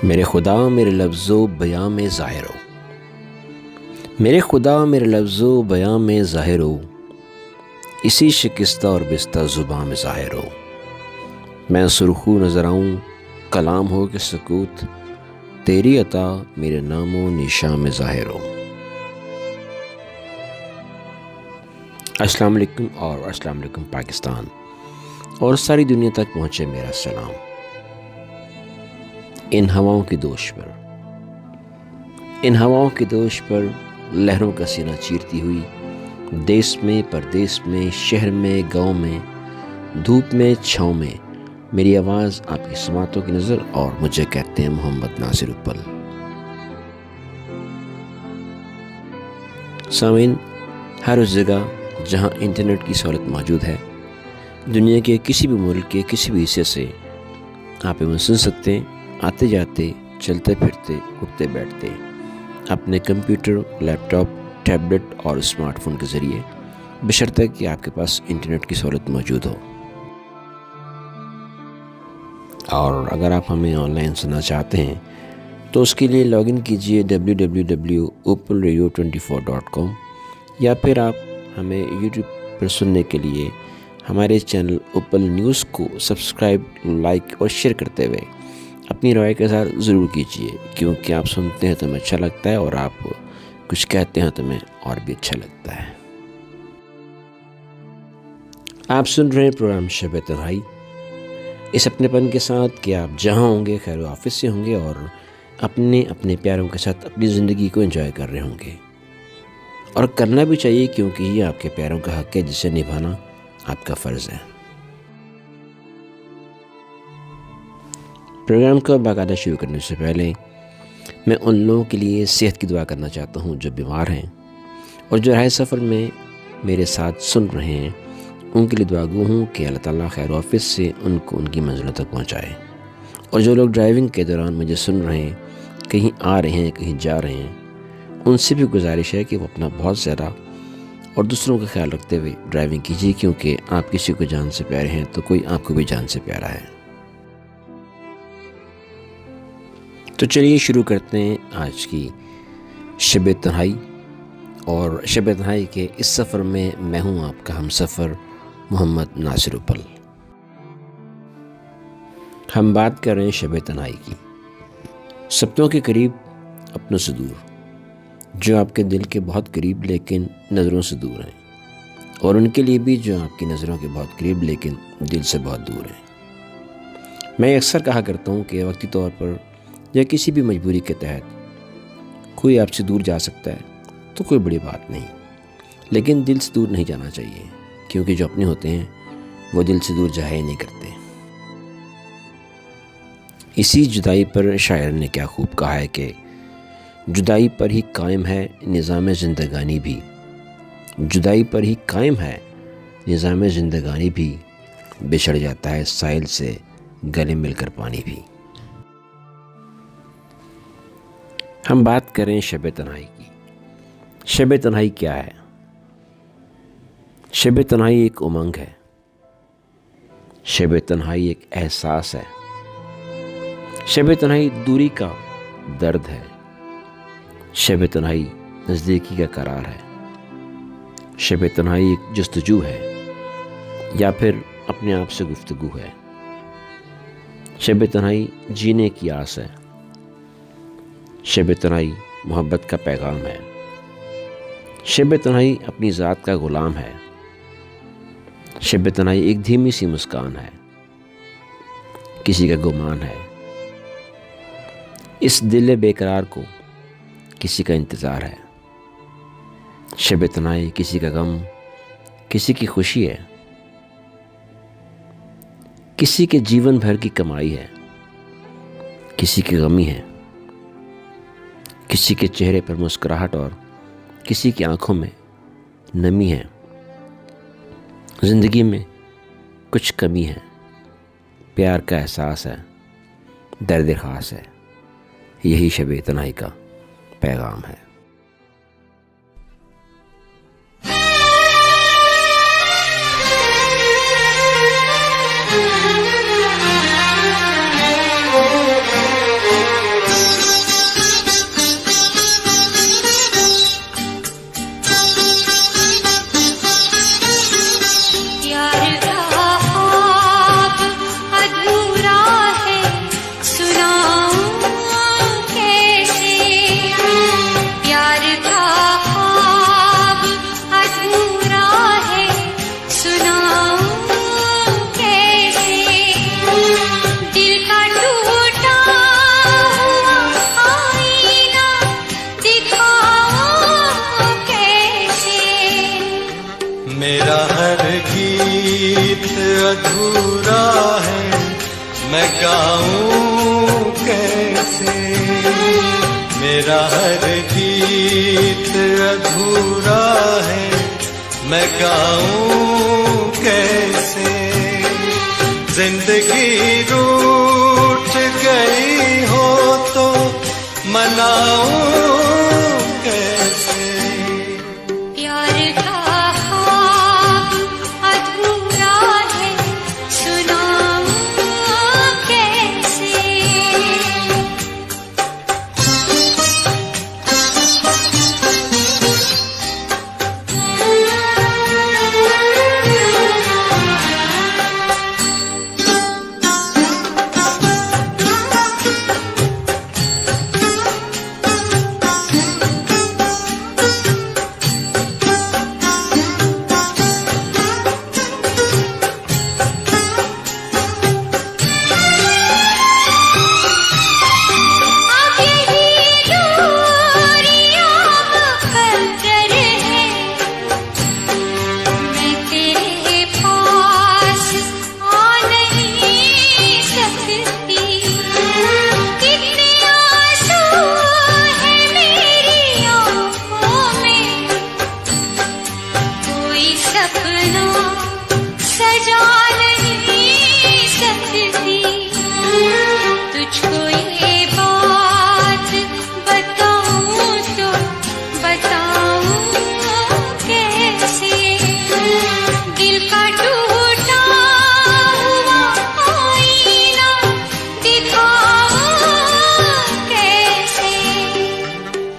मेरे खुदा मेरे लफ्ज़ो बयां में ज़ाहिर हो, मेरे खुदा मेरे लफ्ज़ो बयां में ज़ाहिर हो, इसी शिकस्ता और बिस्ता ज़ुबां में ज़ाहिर हो। मैं सुरखू नज़र आऊँ कलाम हो के सकूत, तेरी अता मेरे नामो निशा में ज़ाहिर हो। अस्सलाम वालेकुम और अस्सलाम वालेकुम पाकिस्तान और सारी दुनिया तक पहुँचे मेरा सलाम। इन हवाओं की दोष पर, इन हवाओं की दोष पर लहरों का सीना चीरती हुई, देश में परदेश में शहर में गांव में धूप में छाँव में मेरी आवाज़ आपकी समातों की नज़र और मुझे कहते हैं मोहम्मद नासिर उपल। सामीन, हर उस जगह जहां इंटरनेट की सहूलत मौजूद है, दुनिया के किसी भी मुल्क के किसी भी हिस्से से आप इन्हें सुन सकते हैं, आते जाते चलते फिरते उठते बैठते अपने कंप्यूटर, लैपटॉप, टैबलेट और स्मार्टफोन के ज़रिए, बशर्ते कि आपके पास इंटरनेट की सहूलत मौजूद हो। और अगर आप हमें ऑनलाइन सुनना चाहते हैं तो उसके लिए लॉगिन कीजिए www.opalradio24.com या फिर आप हमें यूट्यूब पर सुनने के लिए हमारे चैनल ओपल न्यूज़ को सब्सक्राइब, लाइक और शेयर करते हुए अपनी राय के साथ ज़रूर कीजिए, क्योंकि आप सुनते हैं तो हमें अच्छा लगता है और आप कुछ कहते हैं तो हमें और भी अच्छा लगता है। आप सुन रहे हैं प्रोग्राम शब तन्हाई, इस अपनेपन के साथ कि आप जहां होंगे खैर ऑफिस से होंगे और अपने अपने प्यारों के साथ अपनी ज़िंदगी को एंजॉय कर रहे होंगे, और करना भी चाहिए क्योंकि ये आपके प्यारों का हक़ है जिसे निभाना आपका फ़र्ज़ है। प्रोग्राम को बाकायदा शुरू करने से पहले मैं उन लोगों के लिए सेहत की दुआ करना चाहता हूँ जो बीमार हैं और जो राह सफ़र में मेरे साथ सुन रहे हैं। उनके लिए दुआगो हूँ कि अल्लाह ताला खैर ऑफिस से उनको उनकी मंजिलों तक पहुँचाए। और जो लोग ड्राइविंग के दौरान मुझे सुन रहे हैं, कहीं आ रहे हैं कहीं जा रहे हैं, उनसे भी गुजारिश है कि वो अपना बहुत ज़्यादा और दूसरों का ख्याल रखते हुए ड्राइविंग कीजिए, क्योंकि आप किसी को जान से प्यारे हैं तो कोई आपको भी जान से प्यारा है। तो चलिए शुरू करते हैं आज की शब तन्हाई। और शब तन्हाई के इस सफ़र में मैं हूँ आपका हमसफ़र मोहम्मद नासिर उपल। हम बात कर रहे हैं शब तन्हाई की, सपनों के करीब अपनों से दूर, जो आपके दिल के बहुत करीब लेकिन नज़रों से दूर हैं, और उनके लिए भी जो आपकी नज़रों के बहुत करीब लेकिन दिल से बहुत दूर हैं। मैं अक्सर कहा करता हूँ कि वक्ती तौर पर या किसी भी मजबूरी के तहत कोई आपसे दूर जा सकता है तो कोई बड़ी बात नहीं, लेकिन दिल से दूर नहीं जाना चाहिए, क्योंकि जो अपने होते हैं वो दिल से दूर जाया ही नहीं करते। इसी जुदाई पर शायर ने क्या खूब कहा है कि जुदाई पर ही कायम है निज़ाम ज़िंदगानी भी, जुदाई पर ही कायम है निज़ाम ज़िंदगानी भी, बिछड़ जाता है साहिल से गले मिलकर पानी भी। हम बात करें शब तन्हाई की। शब तन्हाई क्या है? शब तन्हाई एक उमंग है, शब तन्हाई एक एहसास है, शब तन्हाई दूरी का दर्द है, शब तन्हाई नज़दीकी का करार है, शब तन्हाई एक जस्तजू है या फिर अपने आप से गुफ्तगू है, शब तन्हाई जीने की आस है, शब तन्हाई मोहब्बत का पैगाम है, शब तन्हाई अपनी ज़ात का ग़ुलाम है, शब तन्हाई एक धीमी सी मुस्कान है, किसी का गुमान है, इस दिल बेकरार को किसी का इंतज़ार है, शब तन्हाई किसी का गम किसी की खुशी है, किसी के जीवन भर की कमाई है, किसी की गमी है, किसी के चेहरे पर मुस्कुराहट और किसी की आंखों में नमी है। ज़िंदगी में कुछ कमी है, प्यार का एहसास है, दर्द ख़ास है, यही शब तन्हाई का पैगाम है। मेरा हर गीत अधूरा है, मैं गाऊं कैसे। मेरा हर गीत अधूरा है, मैं गाऊं कैसे। जिंदगी रूठ गई हो तो मनाऊं कैसे। प्यार का ख्वाब अधूरा है, सुनाऊं कैसे।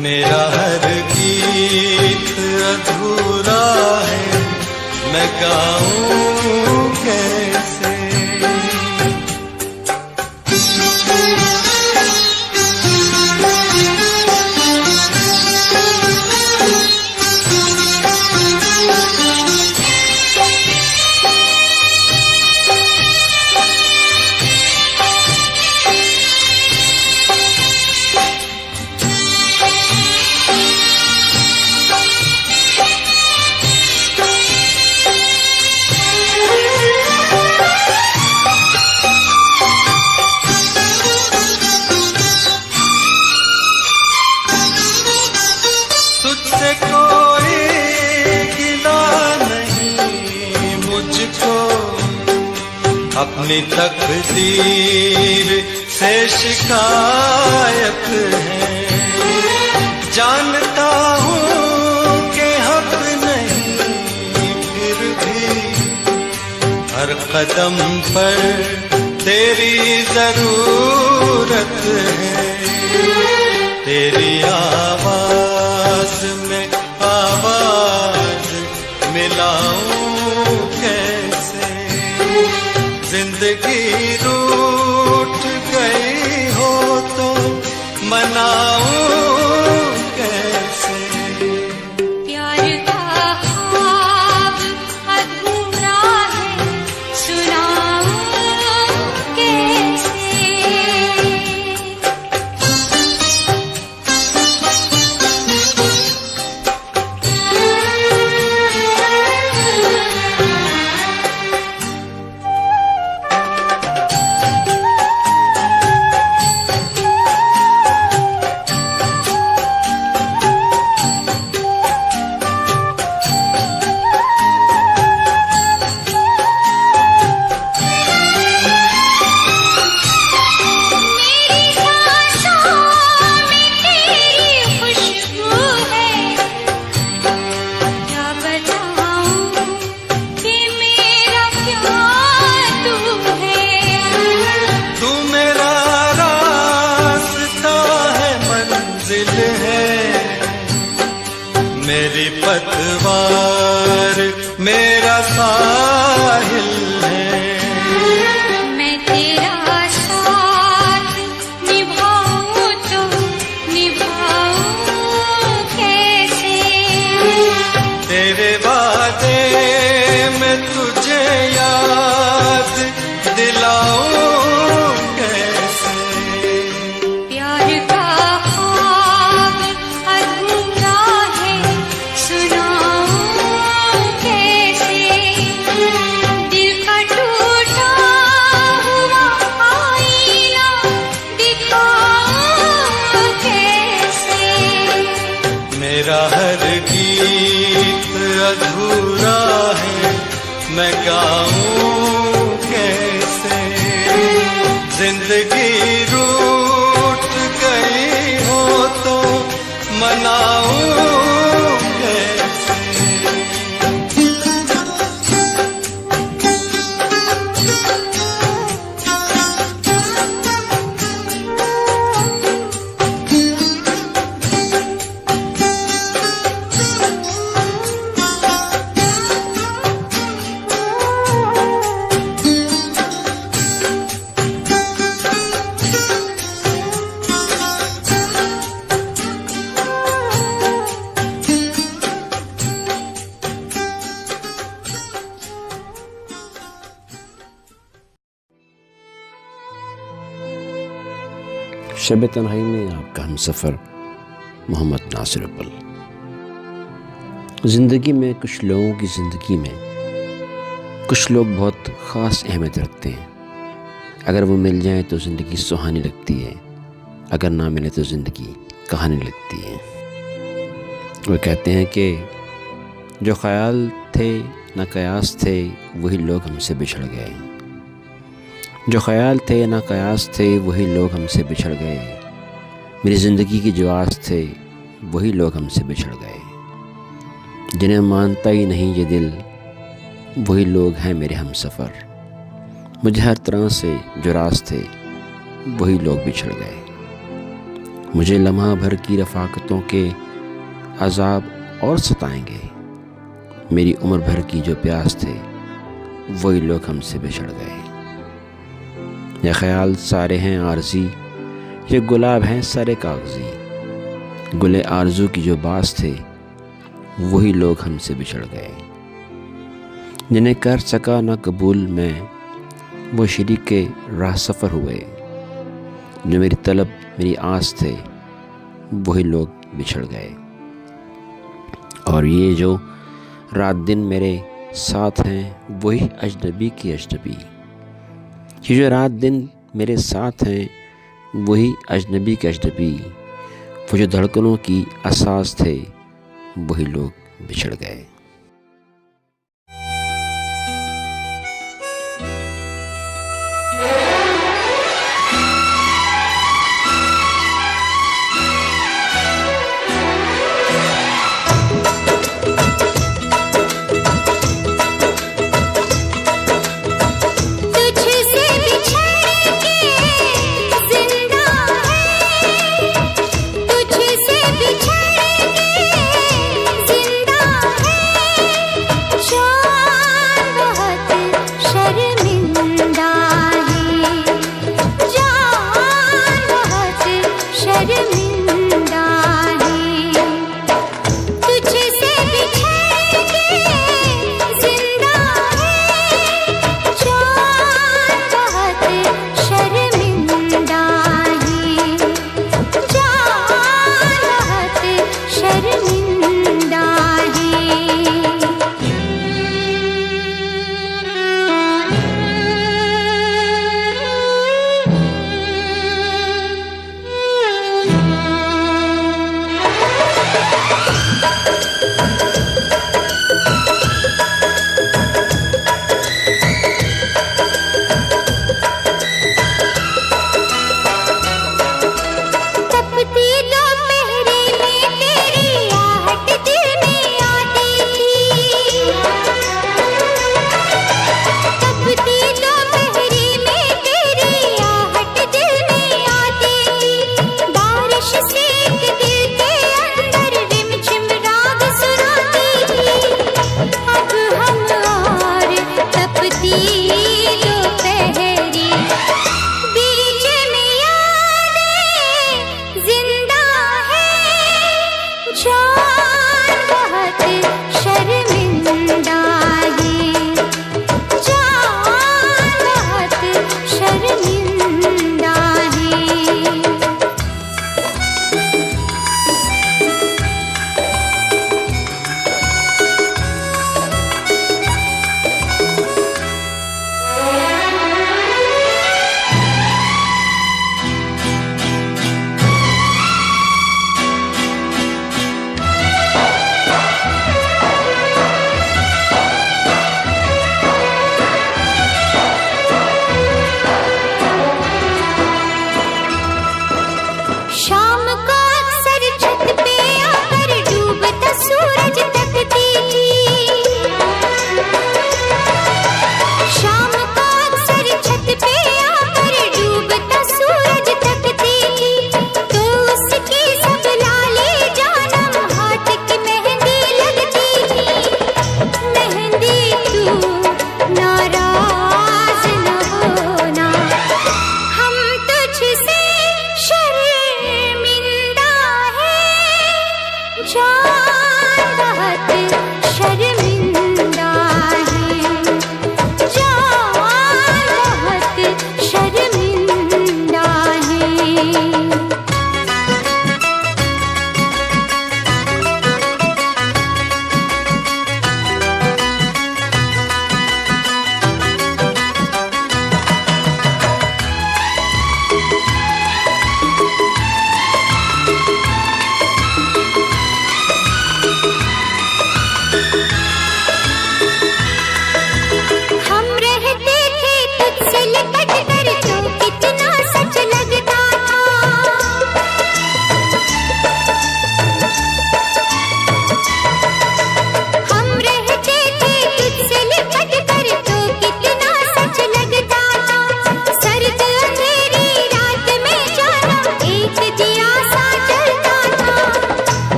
मेरा हर गीत अधूरा है, मैं गाऊं कैसे। तुझसे कोई गिला नहीं मुझको, अपनी तकदीर से शिकायत है। जानता हूँ कि हक नहीं, फिर भी हर कदम पर तेरी जरूरत है। तेरी आवाज में आवाज मिलाऊं कैसे। जिंदगी रूठ गई हो तो मनाऊं कैसे। प्यार का ख्वाब अधूरा है, सुनाऊं कैसे। मेरी पतवार मेरा साहिल है। मैं तेरा साथ निभाऊं तो निभाऊं कैसे। तेरे वादे में तुझे याद दिलाऊं कैसे। प्यार का ख्वाब अधूरा है, सुनाऊं कैसे। अधूरा है, मैं गाऊं कैसे। जिंदगी रूठ गई हो तो मनाऊं कैसे। शब तन्हाई में आपका हमसफ़र मोहम्मद नासिर अव्वल। ज़िंदगी में कुछ लोगों की ज़िंदगी में कुछ लोग बहुत ख़ास अहमियत रखते हैं। अगर वो मिल जाएं तो ज़िंदगी सुहानी लगती है, अगर ना मिले तो ज़िंदगी कहानी लगती है। वो कहते हैं कि जो ख़याल थे ना कयास थे वही लोग हमसे बिछड़ गए। जो ख़याल थे ना कयास थे वही लोग हमसे बिछड़ गए। मेरी ज़िंदगी की जो आस थे वही लोग हमसे बिछड़ गए। जिन्हें मानता ही नहीं ये दिल वही लोग हैं मेरे हमसफ़र। मुझे हर तरह से जो रास थे वही लोग बिछड़ गए। मुझे लम्हा भर की रफ़ाक़तों के अज़ाब और सताएंगे। मेरी उम्र भर की जो प्यास थे वही लोग हमसे बिछड़ गए। ये ख़याल सारे हैं आरज़ी, ये गुलाब हैं सारे कागज़ी। गुले आरज़ू की जो बास थे वही लोग हमसे बिछड़ गए। जिन्हें कर सका ना कबूल मैं वो शरीक के राह सफ़र हुए। जो मेरी तलब मेरी आस थे वही लोग बिछड़ गए। और ये जो रात दिन मेरे साथ हैं वही अजनबी की अजनबी। ये जो रात दिन मेरे साथ हैं वही अजनबी के अजनबी। वो जो धड़कनों की असास थे वही लोग बिछड़ गए।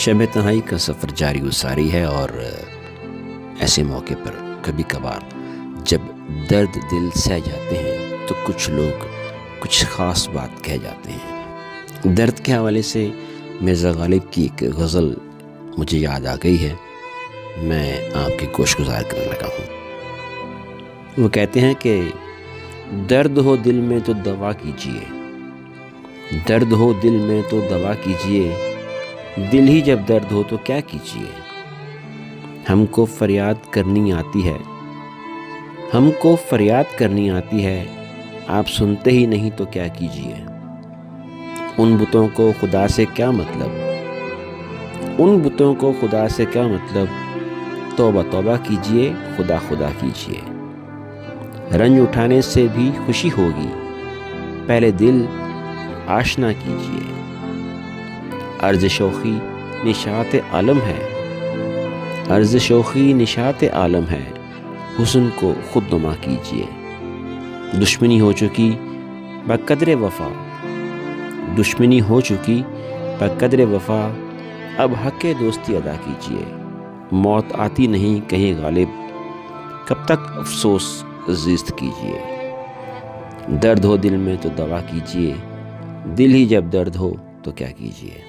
शब तन्हाई का सफ़र जारी उसारी है और ऐसे मौके पर कभी कभार जब दर्द दिल सह जाते हैं तो कुछ लोग कुछ ख़ास बात कह जाते हैं। दर्द के हवाले से मिर्ज़ा गालिब की एक गज़ल मुझे याद आ गई है, मैं आपके गोश गुजार करने लगा हूँ। वो कहते हैं कि दर्द हो दिल में तो दवा कीजिए, दर्द हो दिल में तो दवा कीजिए, दिल ही जब दर्द हो तो क्या कीजिए। हमको फरियाद करनी आती है, हमको फरियाद करनी आती है, आप सुनते ही नहीं तो क्या कीजिए। उन बुतों को खुदा से क्या मतलब, उन बुतों को खुदा से क्या मतलब, तौबा तौबा कीजिए, खुदा खुदा कीजिए। रंज उठाने से भी खुशी होगी, पहले दिल आशना कीजिए। अर्ज़ शौक़ी निशात आलम है, अर्ज़ शौक़ी निशात आलम है, हुस्न को खुद नुमा कीजिए। दुश्मनी हो चुकी बक़द्रे वफ़ा, दुश्मनी हो चुकी बक़द्रे वफ़ा, अब हक़ दोस्ती अदा कीजिए। मौत आती नहीं कहीं गालिब, कब तक अफ़सोस ज़िस्त कीजिए। दर्द हो दिल में तो दवा कीजिए, दिल ही जब दर्द हो तो क्या कीजिए।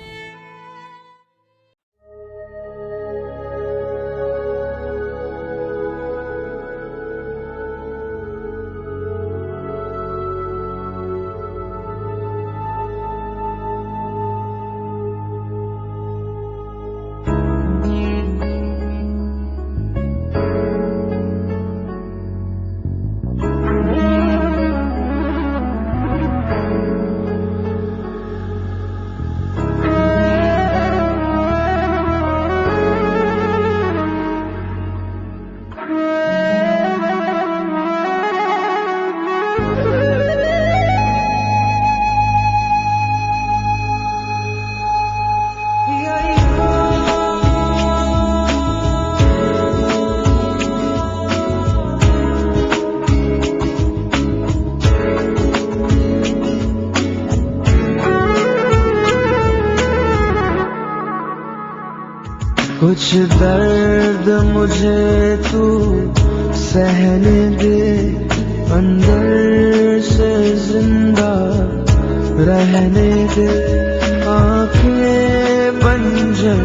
कुछ दर्द मुझे तू सहने दे, अंदर से जिंदा रहने दे। आँखें बंजर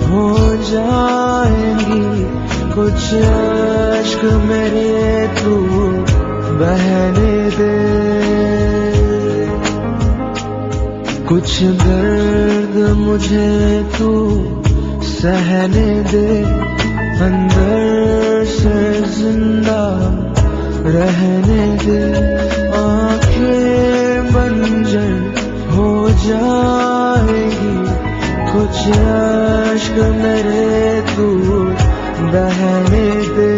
हो जाएंगी, कुछ अश्क मेरे तू बहने दे। कुछ दर्द मुझे तू सहने दे, अंदर से जिंदा रहने दे। आँखें बंजर हो जाएगी, कुछ अश्क मेरे तू बहने दे।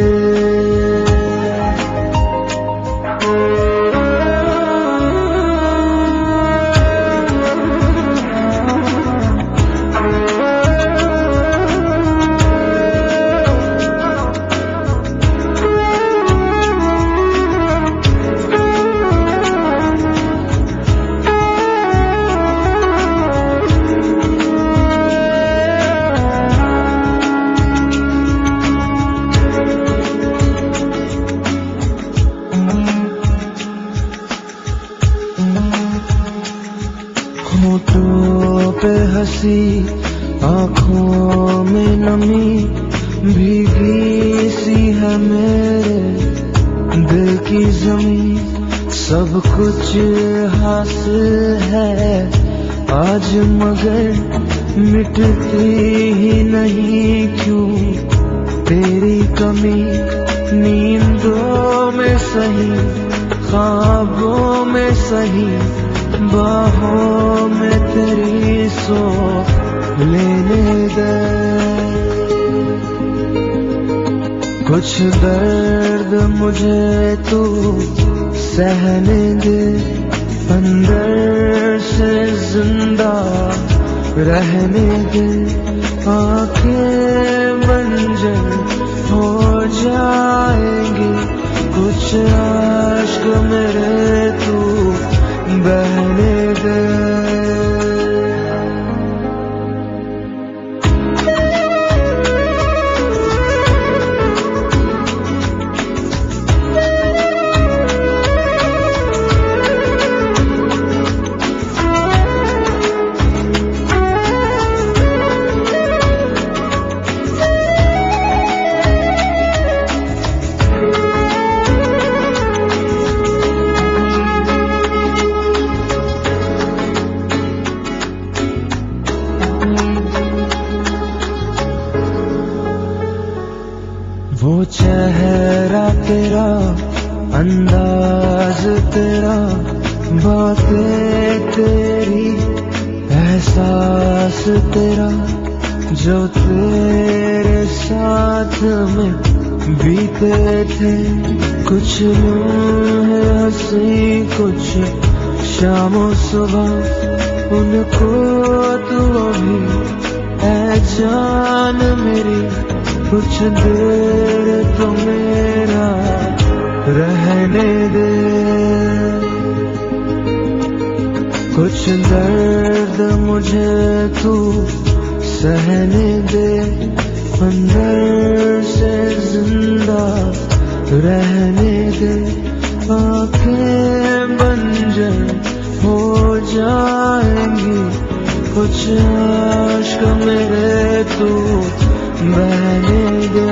होठों पे हंसी, आँखों में नमी, भीगी सी है मेरे दिल की ज़मीं। सब कुछ हासिल है आज मगर मिटती ही नहीं क्यों तेरी कमी। नींदों में सही, ख्वाबों में सही, बाहों में तेरी सो लेने दे। कुछ दर्द मुझे तू सहने दे, अंदर से जिंदा रहने दे। आँखें बंजर हो जाएंगी, कुछ अश्क मेरे तू बहने दे। राज तेरा, बातें तेरी, एहसास तेरा, जो तेरे साथ में बीते थे। कुछ लम्हे हंसी, कुछ शाम और सुबह, उनको तू अभी ऐ जान मेरी, कुछ देर तो मेरा रहने दे। कुछ दर्द मुझे तू सहने दे, अंदर से जिंदा रहने दे। आँखें बंजर हो जाएंगी, कुछ आश्क मेरे तू बहने दे।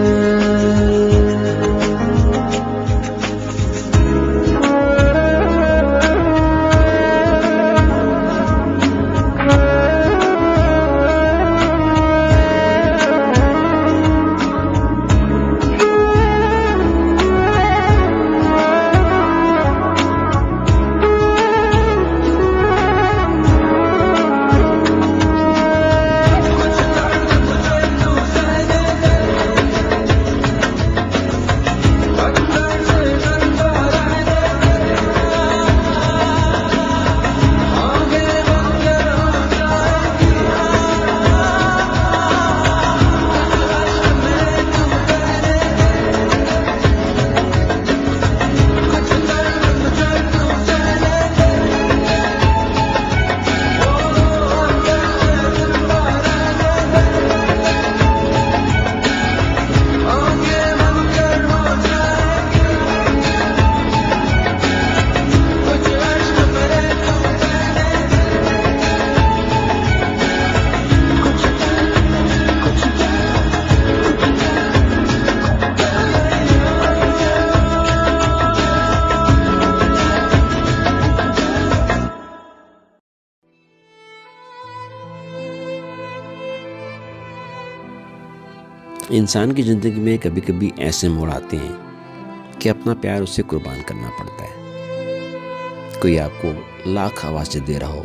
इंसान की ज़िंदगी में कभी कभी ऐसे मोड़ आते हैं कि अपना प्यार उसे कुर्बान करना पड़ता है। कोई आपको लाख आवाज़ें दे रहा हो,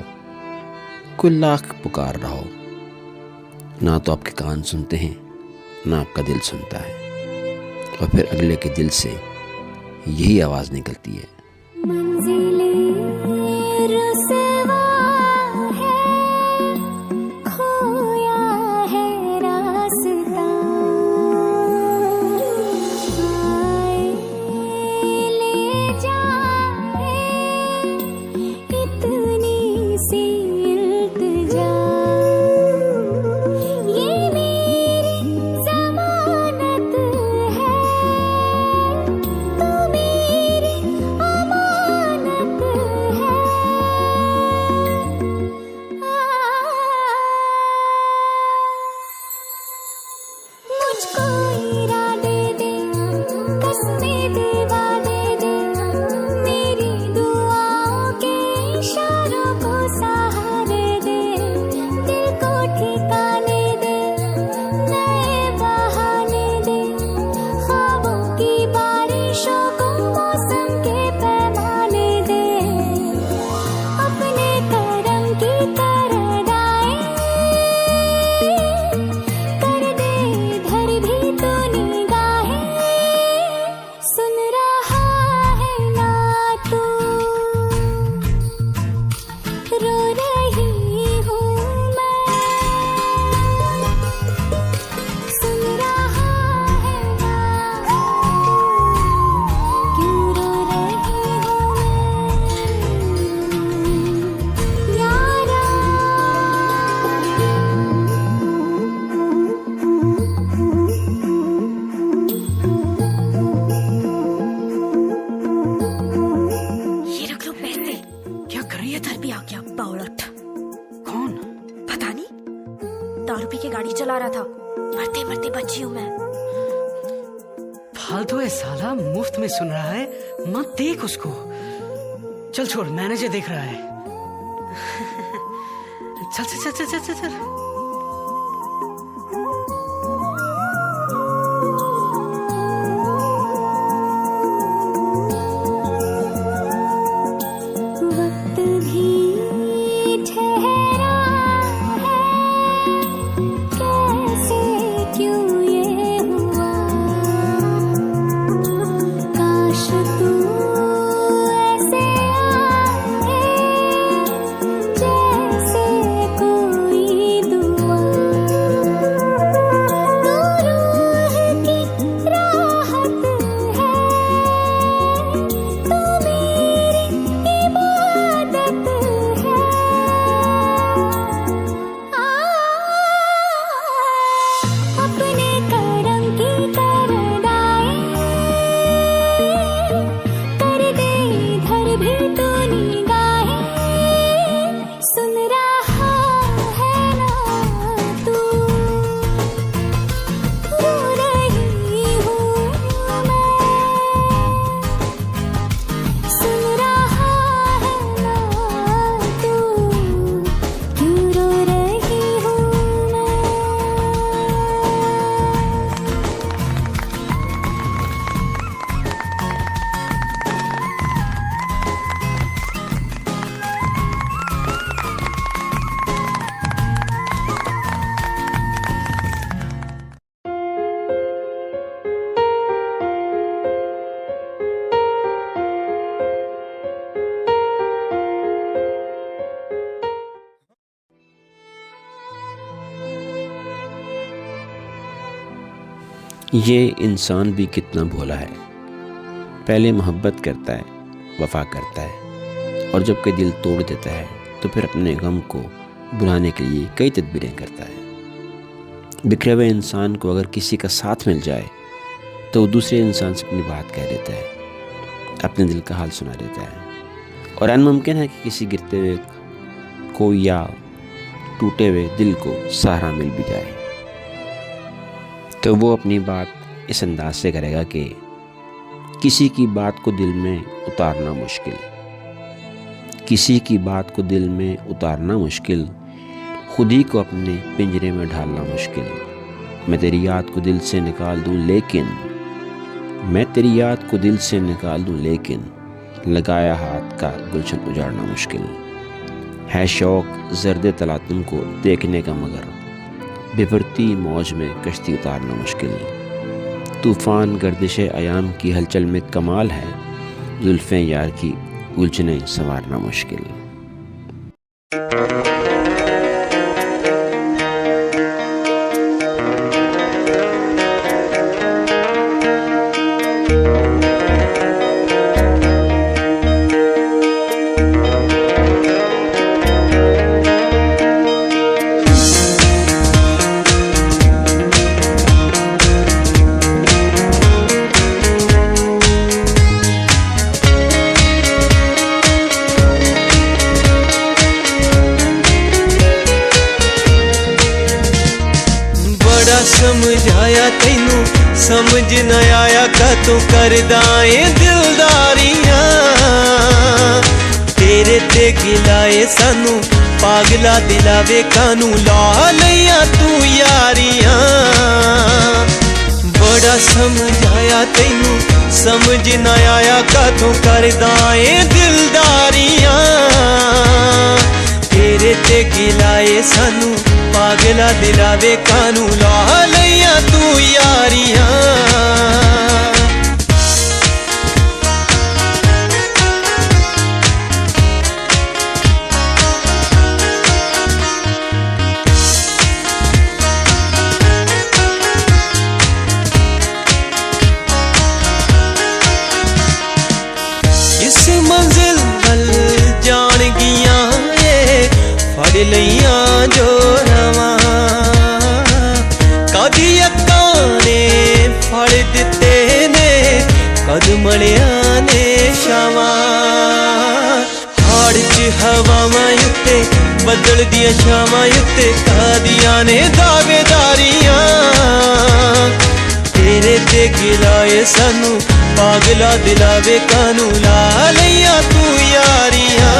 कोई लाख पुकार रहा हो, ना तो आपके कान सुनते हैं ना आपका दिल सुनता है, और फिर अगले के दिल से यही आवाज़ निकलती है, दारू पी के गाड़ी चला रहा था। मरते मरते बची हूँ मैं। फालतू है साला, मुफ्त में सुन रहा है, मत देख उसको। चल छोड़, मैनेजर देख रहा है। चल चल चल चल चल चल। ये इंसान भी कितना भोला है, पहले मोहब्बत करता है, वफा करता है, और जब कोई दिल तोड़ देता है तो फिर अपने गम को भुलाने के लिए कई तदबीरें करता है। बिखरे हुए इंसान को अगर किसी का साथ मिल जाए तो वो दूसरे इंसान से अपनी बात कह देता है, अपने दिल का हाल सुना देता है, और अनमुमकिन है कि किसी गिरते हुए को या टूटे हुए दिल को सहारा मिल भी जाए तो वो अपनी बात इस अंदाज से करेगा कि किसी की बात को दिल में उतारना मुश्किल, किसी की बात को दिल में उतारना मुश्किल, खुद ही को अपने पिंजरे में ढालना मुश्किल। मैं तेरी याद को दिल से निकाल दूं लेकिन, मैं तेरी याद को दिल से निकाल दूं लेकिन, लगाया हाथ का गुलशन उजाड़ना मुश्किल है। शौक जर्दे तलातुम को देखने का मगर बिफरती मौज में कश्ती उतारना मुश्किल। तूफ़ान गर्दिश अयाम की हलचल में कमाल है, जुल्फ़ें यार की उलझने संवारना मुश्किल। समझाया तैनू समझ न आया का तू करदाए दिलदारियां, तेरे ते गिलाए सानू पागला दिलावे कानू ला लिया तू यारियां। बड़ा समझाया तैनू समझ न आया का तू करदाए दिलदारियां, तेरे ते गिलाए सानू पागला दिलावे कानू ला लिया तू यारियां। इस मंजिल वल जान गिया फड़ लिया जो रवा, कदी अक्कां ने फड़ दिते ने कद मलिया ने छावां। हाड़ च हवावां उत्ते बदल दिया छावां उत्ते कादियां ने दावेदारियां, तेरे ते गिलाए सानू पागला दिलावे कानू ला लिया तू यारियां।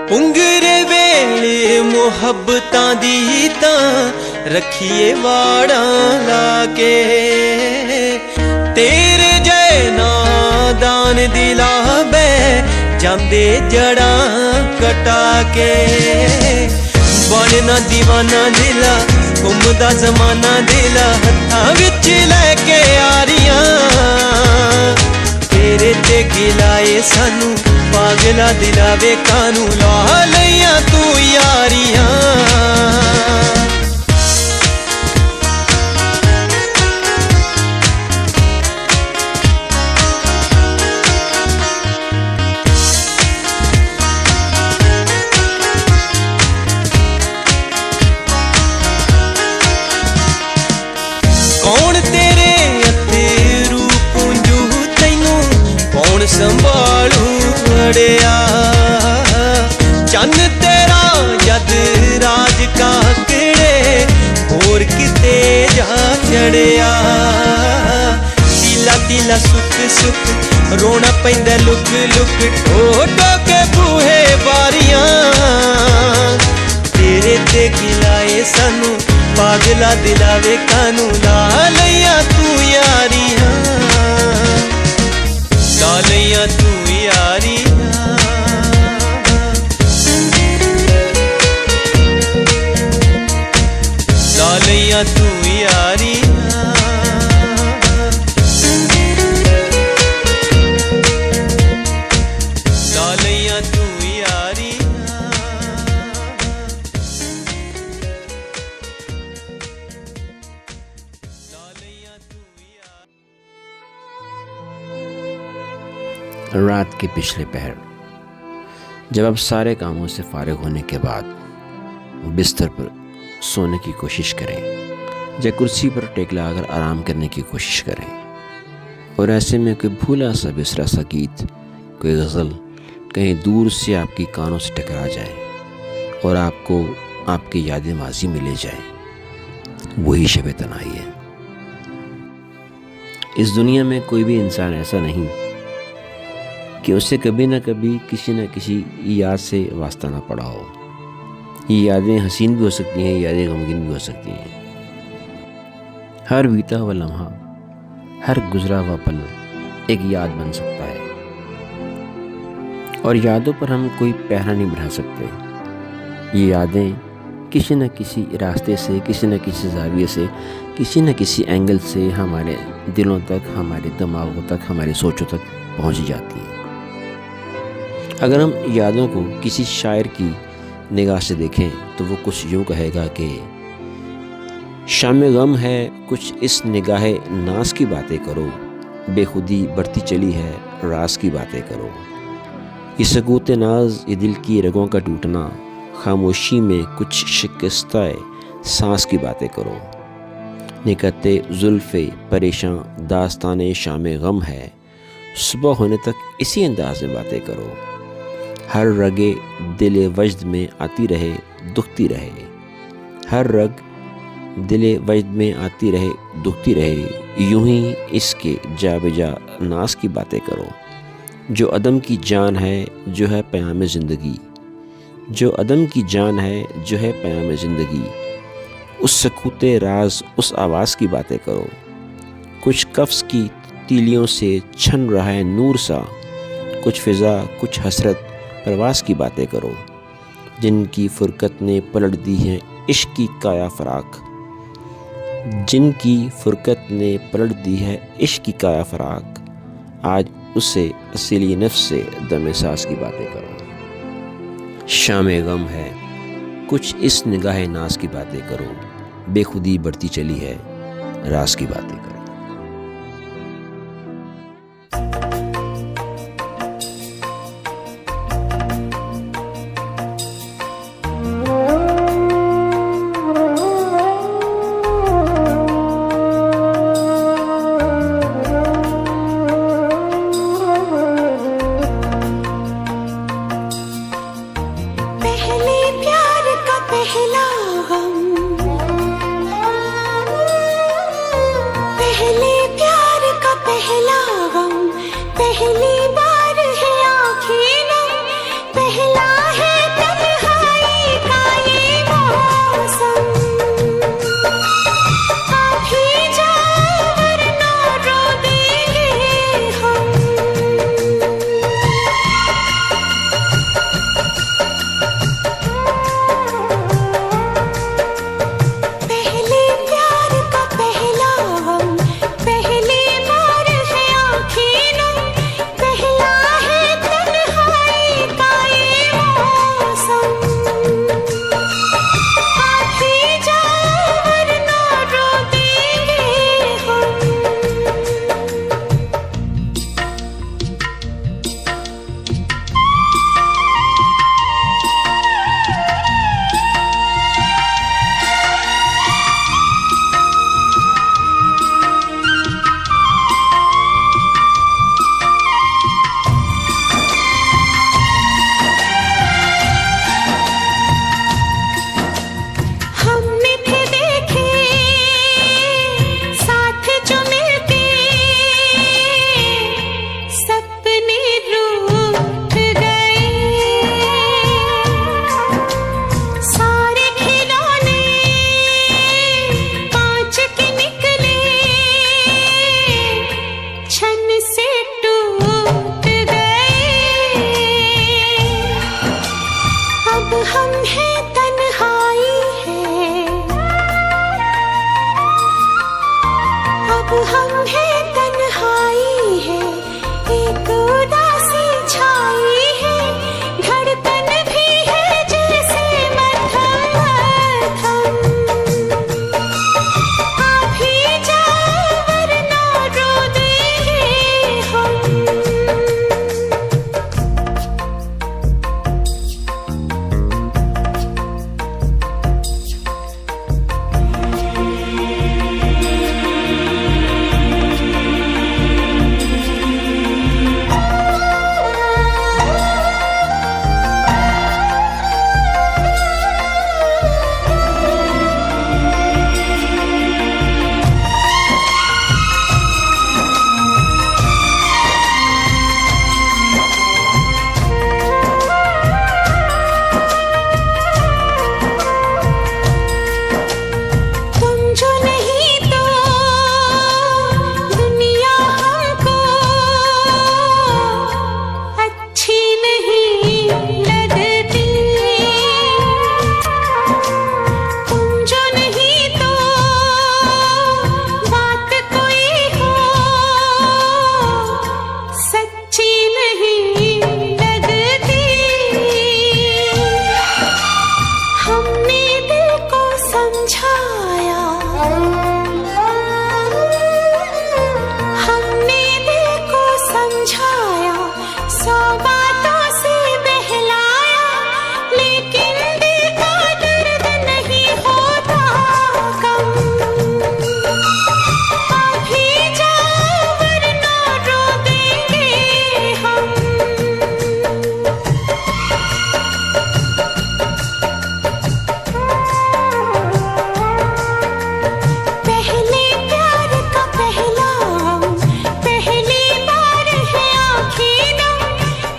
पुंगरे वेले मुहब्बतां दी तां रखिए वाड़ा लाके, तेरे जय नादान दिला बे जांदे जड़ा कटा के। बनना दीवाना दिला घुमदा जमाना दिला हत्थां विच लैके यारियां, तेरे ते गिलाए सानू पागला दिलावे कानू ला लिया तू यारियां। कौन तेरे अथेरू पूंजू तैनू कौन संभालू अड़िया, चन्न तेरा जद राज काकड़े होर किते जा चढ़िया। तीला तीला सुख सुख रोना पैंदा लुक लुक ठो ठो के बूहे बारियां, तेरे ते गिलाए सानू पागला दिलावे कानू ला लिया तू यारियां, ला लिया तू यारियां। ला लिया तू यारियां। रात के पिछले पहर, जब आप सारे कामों से फारिग होने के बाद बिस्तर पर सोने की कोशिश करें या कुर्सी पर टेक लगाकर आराम करने की कोशिश करें, और ऐसे में कोई भूला सा बिसरा सा गीत, कोई गज़ल कहीं दूर से आपकी कानों से टकरा जाए और आपको आपकी यादें माजी में ले जाए, वही शब तन्हाई है। इस दुनिया में कोई भी इंसान ऐसा नहीं कि उसे कभी ना कभी किसी न किसी याद से वास्ता ना पड़ा हो। ये यादें हसीन भी हो सकती हैं, यादें गमगीन भी हो सकती हैं। हर बीता हुआ लम्हा, हर गुजरा हुआ पल एक याद बन सकता है, और यादों पर हम कोई पहरा नहीं बढ़ा सकते। ये यादें किसी न किसी रास्ते से, किसी न किसी ज़ाविये से, किसी न किसी एंगल से हमारे दिलों तक, हमारे दिमागों तक, हमारी सोचों तक पहुंच जाती हैं। अगर हम यादों को किसी शायर की निगाह से देखें तो वो कुछ यूँ कहेगा कि शाम गम है कुछ इस निगाह नाज की बातें करो, बेखुदी बढ़ती चली है राज की बातें करो। ये सकूत नाज, ये दिल की रगों का टूटना, खामोशी में कुछ शिकस्ता सांस की बातें करो। निकते जुल्फ़े परेशान दास्तान शाम गम है, सुबह होने तक इसी अंदाज में बातें करो। हर रगे दिले वजद में आती रहे दुखती रहे, हर रग दिले वजद में आती रहे दुखती रहे, यूं ही इसके जा बेजा नास की बातें करो। जो अदम की जान है जो है प्याम ज़िंदगी, जो अदम की जान है जो है प्याम ज़िंदगी, उस सकूते राज उस आवाज़ की बातें करो। कुछ कफ्स की तीलियों से छन रहा है नूर सा, कुछ फ़िज़ा कुछ हसरत प्रवास की बातें करो। जिनकी फुरकत ने पलट दी है इश्क की काया फराक, जिनकी फुरकत ने पलट दी है इश्क की काया फराक, आज उससे असीली नफ्स से दम सांस की बातें करो। शाम गम है कुछ इस निगाह नाज की बातें करो, बेखुदी बढ़ती चली है राज की बातें करो। समझाया, हमने दिल को समझाया, 100 बातों से बहलाया, लेकिन दिल का दर्द नहीं होता कम। अभी जाओ वरना रो देंगे हम। पहले प्यार का पहला अंग, पहली बार है आँखें नम,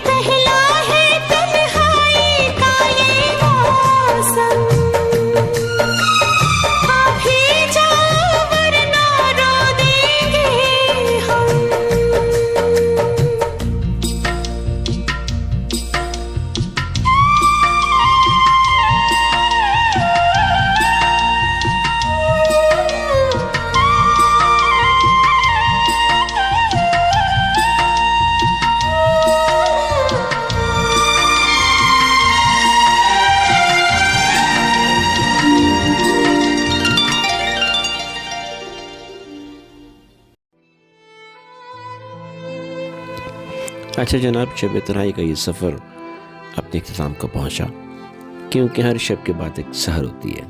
पहला है तन्हाई का ये मौसम। अभी जाओ वरना रो देंगे हम। अच्छा जनाब, शब तन्हाई का ये सफ़र अपने इख्तिताम को पहुंचा, क्योंकि हर शब के बाद एक सहर होती है।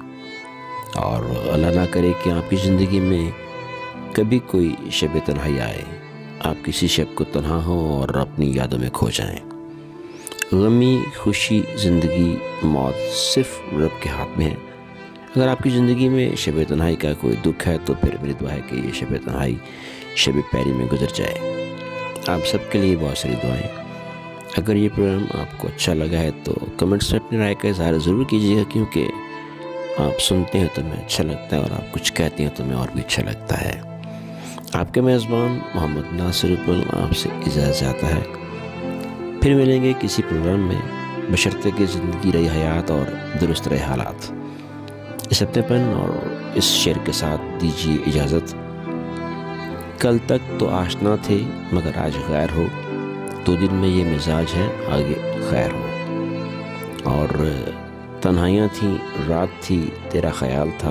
और अल्लाह ना करे कि आपकी ज़िंदगी में कभी कोई शब तन्हाई आए, आप किसी शब को तन्हा हो और अपनी यादों में खो जाएं। गमी, खुशी, ज़िंदगी, मौत सिर्फ रब के हाथ में है। अगर आपकी ज़िंदगी में शब तन्हाई का कोई दुख है तो फिर मेरी दुआ है कि ये शब तन्हाई शब पैरी में गुजर जाए। आप सबके लिए बहुत सारी दुआएं। अगर ये प्रोग्राम आपको अच्छा लगा है तो कमेंट्स में अपनी राय का इज़हार ज़रूर कीजिएगा, क्योंकि आप सुनते हैं तो मैं अच्छा लगता है और आप कुछ कहते हैं तो मैं और भी अच्छा लगता है। आपके मेज़बान मोहम्मद नासिरुल आपसे इजाज़त चाहता है। फिर मिलेंगे किसी प्रोग्राम में, बशर्ते कि ज़िंदगी रही हयात और दुरुस्त रहे हालात। इस अपनेपन और इस शेर के साथ दीजिए इजाज़त। कल तक तो आशना थे मगर आज गैर हो, 2 दिन में ये मिजाज है आगे खैर हो। और तन्हाइयाँ थी रात थी तेरा ख्याल था,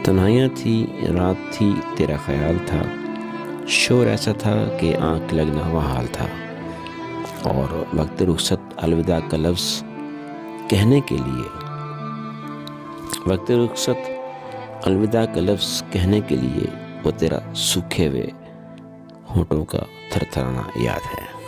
तन्हाइयाँ थी रात थी तेरा ख्याल था, शोर ऐसा था कि आँख लगना वहाँ हाल था। और वक्त रुखसत अलविदा का लफ्ज़ कहने के लिए, वक्त रुखसत अलविदा का लफ्ज़ कहने के लिए वो तेरा सूखे हुए होठों का थरथराना याद है।